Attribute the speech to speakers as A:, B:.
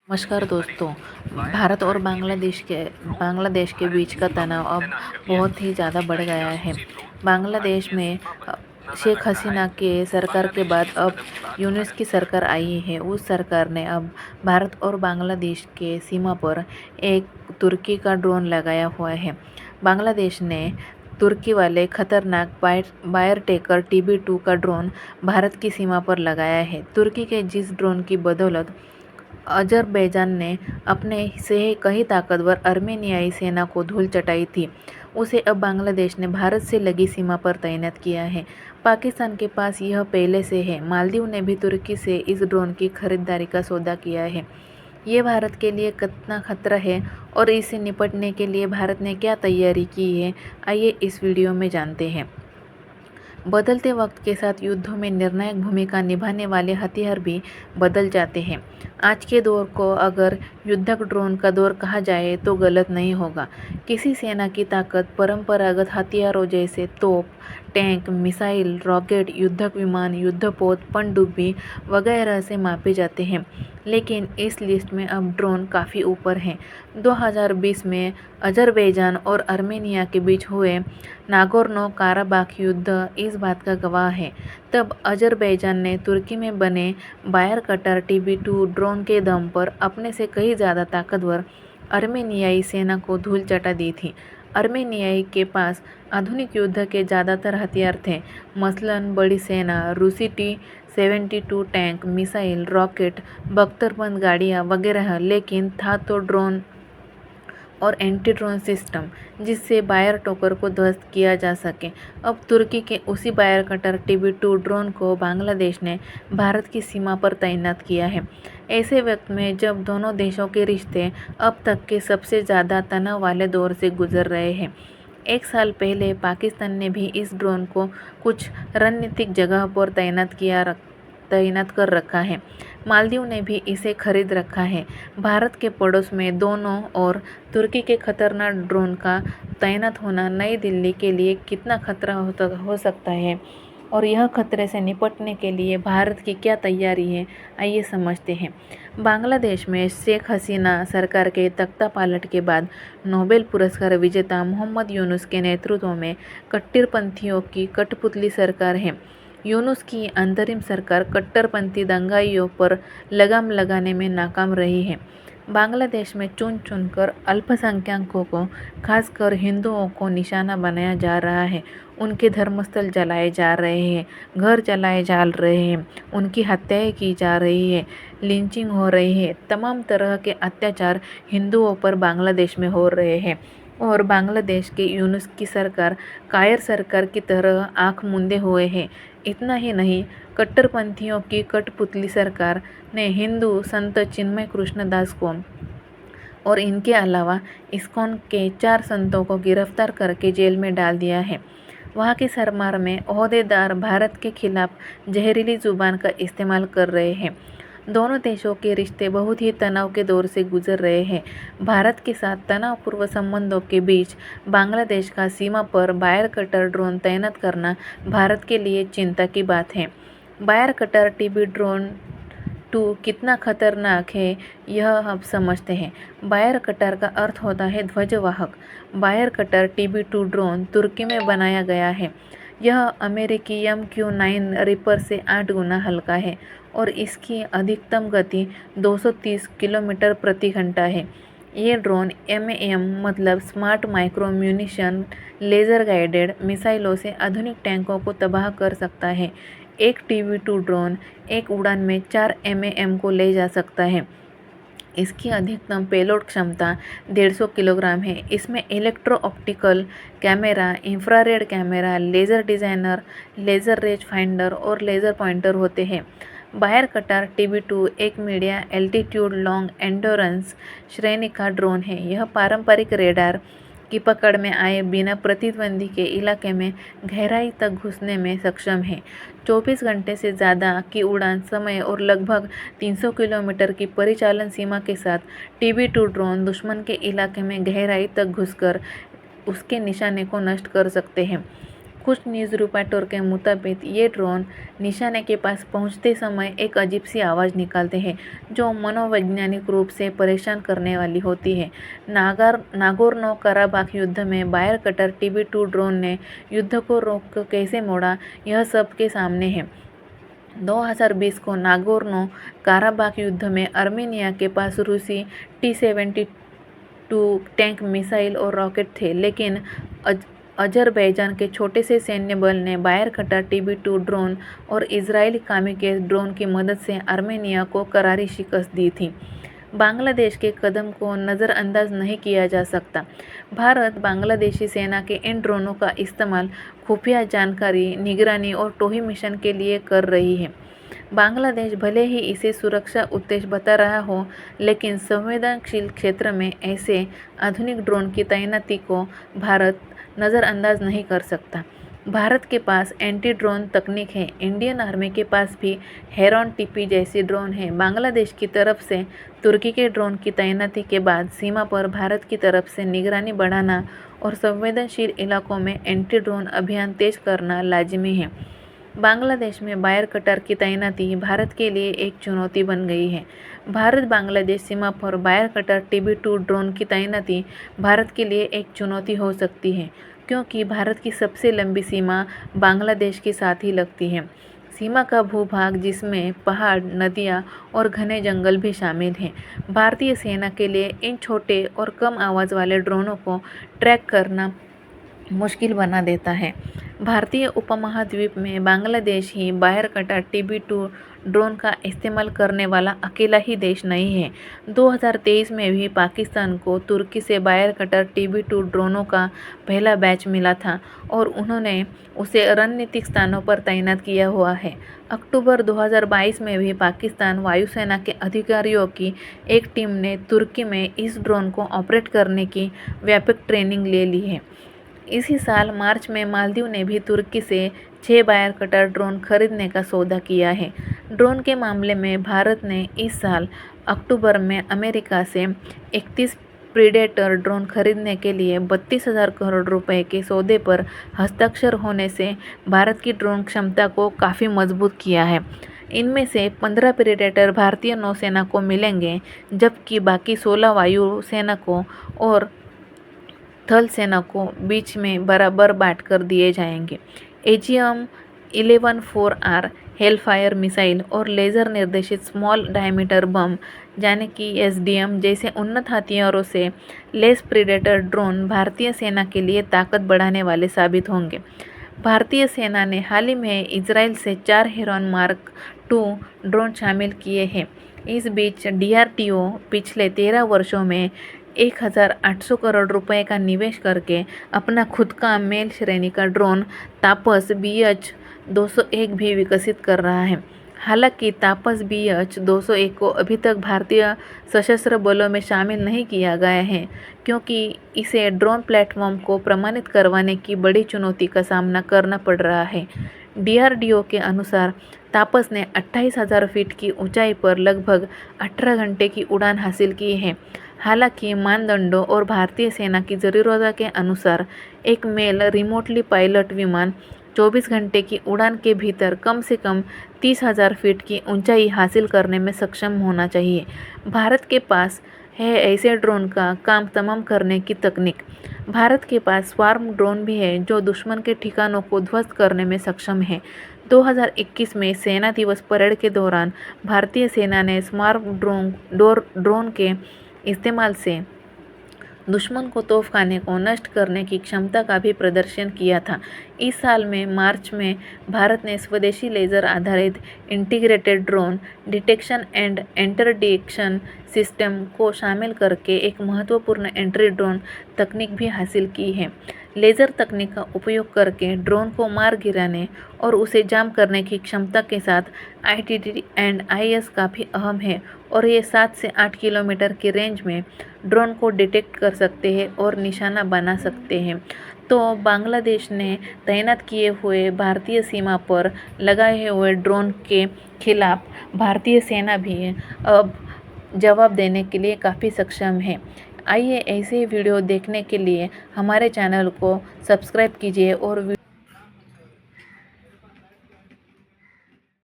A: नमस्कार दोस्तों। भारत और बांग्लादेश के बीच का तनाव अब बहुत ही ज़्यादा बढ़ गया है। बांग्लादेश में शेख हसीना के सरकार के बाद अब यूनुस की सरकार आई है। उस सरकार ने अब भारत और बांग्लादेश के सीमा पर एक तुर्की का ड्रोन लगाया हुआ है। बांग्लादेश ने तुर्की वाले खतरनाक बायर टेकर TB2 का ड्रोन भारत की सीमा पर लगाया है। तुर्की के जिस ड्रोन की बदौलत अजरबैजान ने अपने से कहीं ताकतवर अर्मेनियाई सेना को धूल चटाई थी, उसे अब बांग्लादेश ने भारत से लगी सीमा पर तैनात किया है। पाकिस्तान के पास यह पहले से है। मालदीव ने भी तुर्की से इस ड्रोन की खरीदारी का सौदा किया है। ये भारत के लिए कितना खतरा है और इससे निपटने के लिए भारत ने क्या तैयारी की है, आइए इस वीडियो में जानते हैं। बदलते वक्त के साथ युद्धों में निर्णायक भूमिका निभाने वाले हथियार भी बदल जाते हैं। आज के दौर को अगर युद्धक ड्रोन का दौर कहा जाए तो गलत नहीं होगा। किसी सेना की ताकत परंपरागत हथियारों जैसे तोप, टैंक, मिसाइल, रॉकेट, युद्धक विमान, युद्धपोत, पनडुब्बी वगैरह से मापे जाते हैं, लेकिन इस लिस्ट में अब ड्रोन काफ़ी ऊपर हैं। 2020 में अजरबैजान और आर्मेनिया के बीच हुए नागोर्नो काराबाख युद्ध इस बात का गवाह है। तब अजरबैजान ने तुर्की में बने बायर कटर TB2 ड्रोन के दम पर अपने से कहीं ज़्यादा ताकतवर अर्मेनियाई सेना को धूल चटा दी थी। अर्मेनियाई के पास आधुनिक युद्ध के ज़्यादातर हथियार थे, मसलन बड़ी सेना, रूसी T-72 टैंक, मिसाइल, रॉकेट, बख्तरबंद गाड़ियाँ वगैरह, लेकिन था तो ड्रोन और एंटी ड्रोन सिस्टम जिससे बायर टोकर को ध्वस्त किया जा सके। अब तुर्की के उसी बायर कटर TB2 ड्रोन को बांग्लादेश ने भारत की सीमा पर तैनात किया है। ऐसे वक्त में जब दोनों देशों के रिश्ते अब तक के सबसे ज़्यादा तनाव वाले दौर से गुजर रहे हैं। एक साल पहले पाकिस्तान ने भी इस ड्रोन को कुछ रणनीतिक जगह पर तैनात कर रखा है। मालदीव ने भी इसे खरीद रखा है। भारत के पड़ोस में दोनों और तुर्की के खतरनाक ड्रोन का तैनात होना नई दिल्ली के लिए कितना खतरा हो सकता है और यह खतरे से निपटने के लिए भारत की क्या तैयारी है, आइए समझते हैं। बांग्लादेश में शेख हसीना सरकार के तख्तापलट के बाद नोबेल पुरस्कार विजेता मोहम्मद यूनुस के नेतृत्व में कट्टरपंथियों की कठपुतली सरकार है। यूनुस की अंतरिम सरकार कट्टरपंथी दंगाइयों पर लगाम लगाने में नाकाम रही है। बांग्लादेश में चुन चुनकर अल्पसंख्यकों को, खासकर हिंदुओं को निशाना बनाया जा रहा है। उनके धर्मस्थल जलाए जा रहे हैं, घर जलाए जा रहे हैं, उनकी हत्याएं की जा रही है, लिंचिंग हो रही है। तमाम तरह के अत्याचार हिंदुओं पर बांग्लादेश में हो रहे हैं और बांग्लादेश के यूनुस की सरकार कायर सरकार की तरह आंख मूंदे हुए है। इतना ही नहीं, कट्टरपंथियों की कठपुतली सरकार ने हिंदू संत चिन्मय कृष्णदास को और इनके अलावा इस्कॉन के 4 संतों को गिरफ्तार करके जेल में डाल दिया है। वहाँ की सरकार में ओहदेदार भारत के खिलाफ जहरीली जुबान का इस्तेमाल कर रहे हैं। दोनों देशों के रिश्ते बहुत ही तनाव के दौर से गुजर रहे हैं। भारत के साथ तनावपूर्ण संबंधों के बीच बांग्लादेश का सीमा पर बायर कटर ड्रोन तैनात करना भारत के लिए चिंता की बात है। बायर कटर TB ड्रोन 2 कितना खतरनाक है, यह अब समझते हैं। बायर कटर का अर्थ होता है ध्वजवाहक। बायर कटर TB2 ड्रोन तुर्की में बनाया गया है। यह अमेरिकी MQ-9 रिपर से 8 गुना हल्का है और इसकी अधिकतम गति 230 किलोमीटर प्रति घंटा है। ये ड्रोन MAM मतलब smart micro munition laser guided मिसाइलों से आधुनिक टैंकों को तबाह कर सकता है। एक TB2 ड्रोन एक उड़ान में 4 MAM को ले जा सकता है। इसकी अधिकतम पेलोड क्षमता 150 किलोग्राम है। इसमें electro optical camera, infrared camera, laser designer, laser range finder और लेज़र पॉइंटर होते हैं। बायर कटर TB2 एक मीडियम एल्टीट्यूड लॉन्ग एंड्योरेंस श्रेणी का ड्रोन है। यह पारंपरिक रेडार की पकड़ में आए बिना प्रतिद्वंदी के इलाके में गहराई तक घुसने में सक्षम है। 24 घंटे से ज़्यादा की उड़ान समय और लगभग 300 किलोमीटर की परिचालन सीमा के साथ TB2 ड्रोन दुश्मन के इलाके में गहराई तक घुसकर उसके निशाने को नष्ट कर सकते हैं। कुछ न्यूज़ रिपोर्टर के मुताबिक ये ड्रोन निशाने के पास पहुंचते समय एक अजीब सी आवाज़ निकालते हैं जो मनोवैज्ञानिक रूप से परेशान करने वाली होती है। नागोर्नो कराबाख युद्ध में वायर कटर TB2 ड्रोन ने युद्ध को रोक कैसे मोड़ा, यह सबके सामने है। 2020 को नागोर्नो काराबाख युद्ध में आर्मेनिया के पास रूसी T-72 टैंक, मिसाइल और रॉकेट थे, लेकिन अजरबैजान के छोटे से सैन्य बल ने वायर कटर TB2 ड्रोन और इजरायली कामिकाज़े ड्रोन की मदद से आर्मेनिया को करारी शिकस्त दी थी। बांग्लादेश के कदम को नज़रअंदाज नहीं किया जा सकता। भारत बांग्लादेशी सेना के इन ड्रोनों का इस्तेमाल खुफिया जानकारी, निगरानी और टोही मिशन के लिए कर रही है। बांग्लादेश भले ही इसे सुरक्षा उद्देश्य बता रहा हो, लेकिन संवेदनशील क्षेत्र में ऐसे आधुनिक ड्रोन की तैनाती को भारत नज़रअंदाज नहीं कर सकता। भारत के पास एंटी ड्रोन तकनीक है। इंडियन आर्मी के पास भी हेरॉन TP जैसी ड्रोन है। बांग्लादेश की तरफ से तुर्की के ड्रोन की तैनाती के बाद सीमा पर भारत की तरफ से निगरानी बढ़ाना और संवेदनशील इलाकों में एंटी ड्रोन अभियान तेज करना लाजिमी है। बांग्लादेश में वायर कटर की तैनाती भारत के लिए एक चुनौती बन गई है। भारत बांग्लादेश सीमा पर वायर कटर TB2 ड्रोन की तैनाती भारत के लिए एक चुनौती हो सकती है, क्योंकि भारत की सबसे लंबी सीमा बांग्लादेश के साथ ही लगती है। सीमा का भूभाग, जिसमें पहाड़, नदियाँ और घने जंगल भी शामिल हैं, भारतीय सेना के लिए इन छोटे और कम आवाज़ वाले ड्रोनों को ट्रैक करना मुश्किल बना देता है। भारतीय उपमहाद्वीप में बांग्लादेश ही वायर कटर TB2 ड्रोन का इस्तेमाल करने वाला अकेला ही देश नहीं है। 2023 में भी पाकिस्तान को तुर्की से वायर कटर TB2 ड्रोनों का पहला बैच मिला था और उन्होंने उसे रणनीतिक स्थानों पर तैनात किया हुआ है। अक्टूबर 2022 में भी पाकिस्तान वायुसेना के अधिकारियों की एक टीम ने तुर्की में इस ड्रोन को ऑपरेट करने की व्यापक ट्रेनिंग ले ली है। इसी साल मार्च में मालदीव ने भी तुर्की से 6 वायर कटर ड्रोन खरीदने का सौदा किया है। ड्रोन के मामले में भारत ने इस साल अक्टूबर में अमेरिका से 31 प्रीडेटर ड्रोन खरीदने के लिए 32,000 करोड़ रुपए के सौदे पर हस्ताक्षर होने से भारत की ड्रोन क्षमता को काफ़ी मजबूत किया है। इनमें से 15 प्रीडेटर भारतीय नौसेना को मिलेंगे, जबकि बाकी 16 वायुसेना को और थल सेना को बीच में बराबर बांटकर दिए जाएंगे। AGM-11-4R हेलफायर मिसाइल और लेज़र निर्देशित स्मॉल डायमीटर बम यानी कि SDM जैसे उन्नत हथियारों से लेस प्रीडेटर ड्रोन भारतीय सेना के लिए ताकत बढ़ाने वाले साबित होंगे। भारतीय सेना ने हाल ही में इजराइल से 4 हेरॉन मार्क II ड्रोन शामिल किए हैं। इस बीच DRDO पिछले 13 वर्षों में 1,800 करोड़ रुपए का निवेश करके अपना खुद का मेल श्रेणी का ड्रोन तापस BH-201 भी विकसित कर रहा है। हालांकि तापस BH-201 को अभी तक भारतीय सशस्त्र बलों में शामिल नहीं किया गया है, क्योंकि इसे ड्रोन प्लेटफॉर्म को प्रमाणित करवाने की बड़ी चुनौती का सामना करना पड़ रहा है। DRDO के अनुसार तापस ने 28,000 फीट की ऊंचाई पर लगभग 18 घंटे की उड़ान हासिल की है। हालांकि मानदंडों और भारतीय सेना की ज़रूरतों के अनुसार एक मेल रिमोटली पायलट विमान 24 घंटे की उड़ान के भीतर कम से कम 30,000 फीट की ऊंचाई हासिल करने में सक्षम होना चाहिए। भारत के पास है ऐसे ड्रोन का काम तमाम करने की तकनीक। भारत के पास स्वार्म ड्रोन भी है जो दुश्मन के ठिकानों को ध्वस्त करने में सक्षम है। 2021 में सेना दिवस परेड के दौरान भारतीय सेना ने स्वार्म ड्रोन के इस्तेमाल से दुश्मन को तोपखाने को नष्ट करने की क्षमता का भी प्रदर्शन किया था। इस साल में मार्च में भारत ने स्वदेशी लेज़र आधारित integrated drone detection and interdiction system को शामिल करके एक महत्वपूर्ण एंट्री ड्रोन तकनीक भी हासिल की है। लेज़र तकनीक का उपयोग करके ड्रोन को मार गिराने और उसे जाम करने की क्षमता के साथ ITT एंड IS काफ़ी अहम है और ये 7 से 8 किलोमीटर की रेंज में ड्रोन को डिटेक्ट कर सकते हैं और निशाना बना सकते हैं। तो बांग्लादेश ने तैनात किए हुए भारतीय सीमा पर लगाए हुए ड्रोन के खिलाफ भारतीय सेना भी अब जवाब देने के लिए काफ़ी सक्षम है। आइए ऐसे वीडियो देखने के लिए हमारे चैनल को सब्सक्राइब कीजिए और